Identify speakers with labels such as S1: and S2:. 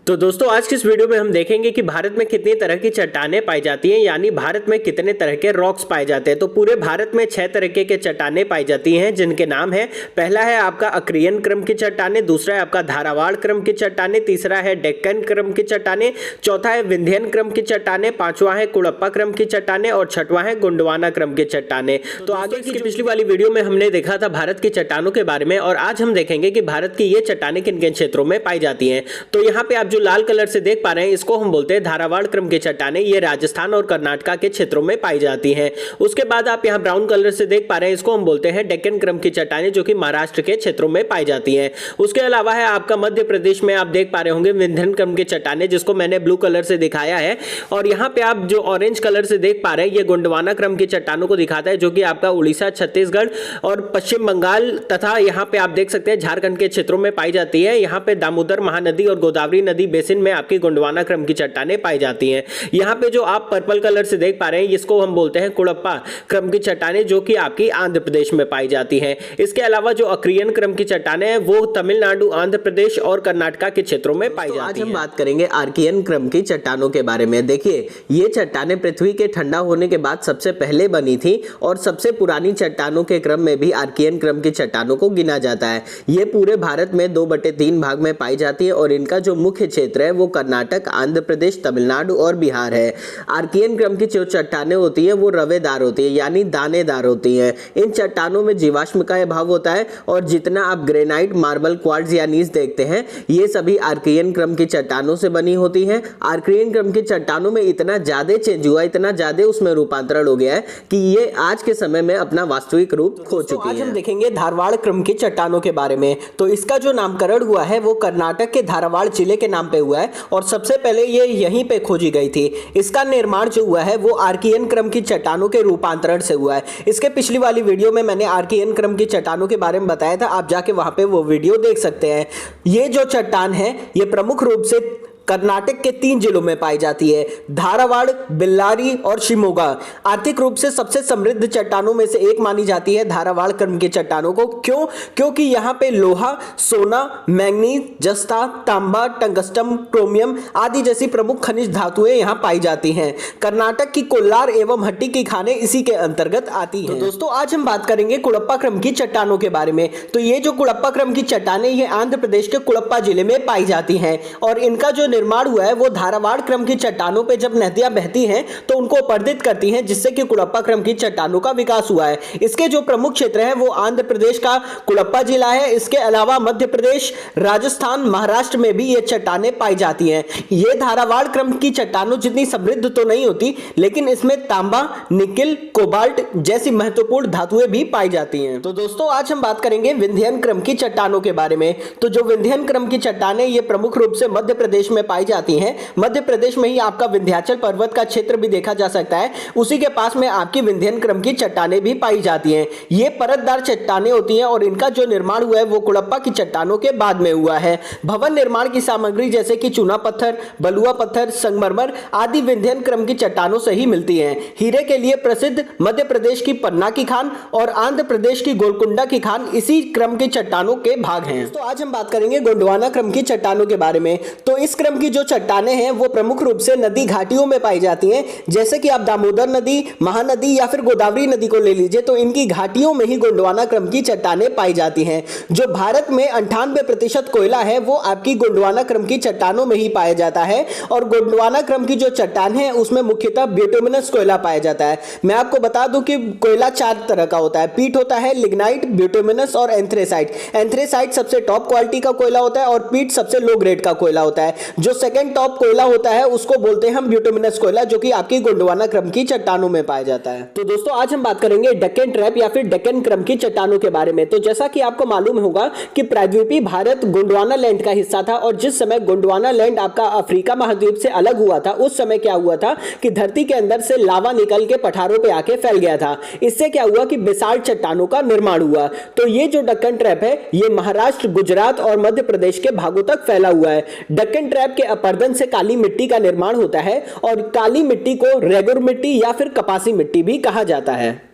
S1: तो दोस्तों आज की इस वीडियो में हम देखेंगे कि भारत में कितनी तरह की चट्टानें पाई जाती हैं, यानी भारत में कितने तरह के रॉक्स पाए जाते हैं। तो पूरे भारत में 6 तरीके के चट्टानें पाई जाती हैं, जिनके नाम है, पहला है आपका अक्रियन क्रम की चट्टानें, दूसरा है आपका धारावाड़ क्रम की चट्टानें, तीसरा है डेक्कन क्रम की चट्टानें, चौथा है विंध्यन क्रम की चट्टानें, पांचवा है कुड़प्पा क्रम की चट्टानें और छठवां है गोंडवाना क्रम की चट्टानें। तो आगे की पिछली वाली वीडियो में हमने देखा था भारत की चट्टानों के बारे में, और आज हम देखेंगे कि भारत की ये चट्टानें किन किन क्षेत्रों में पाई जाती हैं। तो यहाँ पे आप जो लाल कलर से देख पा रहे हैं, इसको हम बोलते हैं धारावाड़ क्रम की चट्टानें। ये राजस्थान और कर्नाटका के क्षेत्रों में पाई जाती हैं। उसके बाद आप यहाँ ब्राउन कलर से देख पा रहे हैं, इसको हम बोलते हैं डेक्कन क्रम की चट्टानें, जो कि महाराष्ट्र के क्षेत्रों में पाई जाती हैं। उसके अलावा है आपका मध्य प्रदेश में आप देख पा रहे होंगे विंध्यन क्रम की चट्टानें, जिसको मैंने ब्लू कलर से दिखाया है। और यहाँ पे आप जो ऑरेंज कलर से देख पा रहे हैं, ये गोंडवाना क्रम की चट्टानों को दिखाता है, जो कि आपका उड़ीसा, छत्तीसगढ़ और पश्चिम बंगाल तथा यहाँ पे आप देख सकते हैं झारखंड के क्षेत्रों में पाई जाती है। यहाँ पे दामोदर महानदी और गोदावरी नदी बेसिन में आपकी गोंडवाना क्रम की चट्टानें पाई जाती हैं। यहाँ पे जो आप पर्पल कलर से देख पा रहे हैं, इसको हम बोलते हैं कुड़प्पा क्रम की चट्टानें, जो कि आपकी आंध्र प्रदेश में पाई जाती हैं। इसके अलावा जो अक्रियन क्रम की चट्टानें हैं, वो तमिलनाडु, आंध्र प्रदेश और कर्नाटका के क्षेत्रों में पाई जाती हैं। आज हम बात करेंगे आर्कियन क्रम की चट्टानों के बारे में। देखिए, ये चट्टानें पृथ्वी के ठंडा होने के बाद सबसे पहले बनी थी और सबसे पुरानी चट्टानों के क्रम में भी आर्कियन क्रम की चट्टानों को गिना जाता है। ये पूरे भारत में 2/3 भाग में पाई जाती है और इनका जो मुख्य क्षेत्र है वो कर्नाटक, आंध्र प्रदेश, तमिलनाडु और बिहार है। आर्कियन क्रम की जो चट्टानें होती है वो रवेदार होती है, यानी दानेदार होती हैं। इन चट्टानों में जीवाश्म का अभाव होता है और जितना आप ग्रेनाइट, मार्बल, क्वार्ट्ज या नीस देखते हैं, ये सभी आर्कियन क्रम की चट्टानों से बनी होती हैं। आर्कियन क्रम की चट्टानों में इतना ज्यादा चेंज हुआ, इतना ज्यादा उसमें रूपांतरण हो गया है कि ये आज के समय में अपना वास्तविक रूप खो चुकी है। आज हम देखेंगे धारवाड़ क्रम की चट्टानों के बारे में। तो इसका जो नामकरण हुआ है वो कर्नाटक के धारवाड़ जिले के नाम पे हुआ है और सबसे पहले ये यहीं पे खोजी गई थी। इसका निर्माण जो हुआ है वो आर्कियन क्रम की चट्टानों के रूपांतरण से हुआ है। इसके पिछली वाली वीडियो में मैंने आर्कियन क्रम की चट्टानों के बारे में बताया था, आप जाके वहां पे वो वीडियो देख सकते हैं। ये जो चट्टान है ये प्रमुख रूप से कर्नाटक के 3 जिलों में पाई जाती है, धारावाड़, बेल्लारी और शिमोगा। आर्थिक रूप से सबसे समृद्ध चट्टानों में से एक मानी जाती है धारावाड़ क्रम की चट्टानों को। क्यों? क्योंकि यहाँ पे लोहा, सोना, मैंगनीज, जस्ता, तांबा, टंगस्टम, क्रोमियम आदि जैसी प्रमुख खनिज धातुएं यहाँ पाई जाती हैं। कर्नाटक की कोल्लार एवं हट्टी की खानें इसी के अंतर्गत आती हैं। तो दोस्तों आज हम बात करेंगे कुड़प्पा क्रम की चट्टानों के बारे में। तो ये जो कुड़प्पा क्रम की चट्टानें ये आंध्र प्रदेश के कुड़प्पा जिले में पाई जाती हैं और इनका जो निर्माण हुआ है वो धारावाड़ क्रम की चट्टानों पे जब नदियां बहती हैं तो उनको अपर्दित करती हैं, जिससे कि कुड़प्पा क्रम की चट्टानों का विकास हुआ है। इसके जो प्रमुख क्षेत्र हैं वो आंध्र प्रदेश का कुड़प्पा जिला है। इसके अलावा मध्य प्रदेश, राजस्थान, महाराष्ट्र में भी ये चट्टानें पाई जाती हैं। ये धारावाड़ क्रम की चट्टानों जितनी समृद्ध तो नहीं होती, लेकिन इसमें तांबा, निकिल, कोबाल्ट जैसी महत्वपूर्ण धातुएं भी पाई जाती हैं। तो दोस्तों आज हम बात करेंगे विंध्यन क्रम की चट्टानों के बारे में। तो जो विंध्यन क्रम की चट्टानें ये प्रमुख रूप से मध्य प्रदेश में पाई जाती हैं। मध्य प्रदेश में ही आपका विंध्याचल पर्वत का क्षेत्र भी देखा जा सकता है, उसी के पास में आपकी विंध्यन क्रम की चट्टानें भी पाई जाती हैं। ये परतदार चट्टानें होती हैं और इनका जो निर्माण हुआ है वो कुड़प्पा की चट्टानों के बाद में हुआ है। भवन निर्माण की सामग्री जैसे कि चूना पत्थर, बलुआ पत्थर, संगमरमर आदि विंध्यन क्रम की चट्टानों से ही मिलती हैं। हीरे के लिए प्रसिद्ध मध्य प्रदेश की पन्ना की खान और आंध्र प्रदेश की गोलकुंडा की खान इसी क्रम की चट्टानों के भाग हैं। तो आज हम बात करेंगे गोंडवाना क्रम की चट्टानों के बारे में। तो इस क्रम की जो चट्टानें हैं वो प्रमुख रूप से नदी घाटियों में पाई जाती हैं। जैसे कि आप दामोदर नदी, महानदी या फिर गोदावरी नदी को ले लीजिए, तो इनकी घाटियों में ही गोंडवाना क्रम की चट्टानें पाई जाती हैं। जो भारत में 98% कोयला है वो आपकी गोंडवाना क्रम की चट्टानों में ही पाया जाता है। और गोंडवाना क्रम की जो चट्टान है उसमें मुख्यतः ब्यूटुमिनस कोयला पाया जाता है। मैं आपको बता दूं कि कोयला 4 तरह का होता है। पीट होता है, लिग्नाइट, ब्यूटुमिनस और एंथ्रेसाइट। एंथ्रेसाइट सबसे टॉप क्वालिटी का कोयला होता है और पीट सबसे लो ग्रेड का कोयला होता है। जो सेकंड टॉप कोयला होता है उसको बोलते हैं हम ब्यूटुमिनस कोयला, जो कि आपकी गोंडवाना क्रम की चट्टानों में पाया जाता है। तो दोस्तों आज हम बात करेंगे डेक्कन ट्रैप या फिर डेक्कन क्रम की चट्टानों के बारे में। तो जैसा कि आपको मालूम होगा कि प्रायद्वीपीय भारत गोंडवाना लैंड का हिस्सा था और जिस समय गोंडवाना लैंड आपका अफ्रीका महाद्वीप से अलग हुआ था, उस समय क्या हुआ था कि धरती के अंदर से लावा निकल के पठारों पे आके फैल गया था। इससे क्या हुआ कि विशाल चट्टानों का निर्माण हुआ। तो ये जो डेक्कन ट्रैप है ये महाराष्ट्र, गुजरात और मध्य प्रदेश के भागों तक फैला हुआ है। डेक्कन ट्रैप के अपर्दन से काली मिट्टी का निर्माण होता है और काली मिट्टी को रेगुर मिट्टी या फिर कपासी मिट्टी भी कहा जाता है।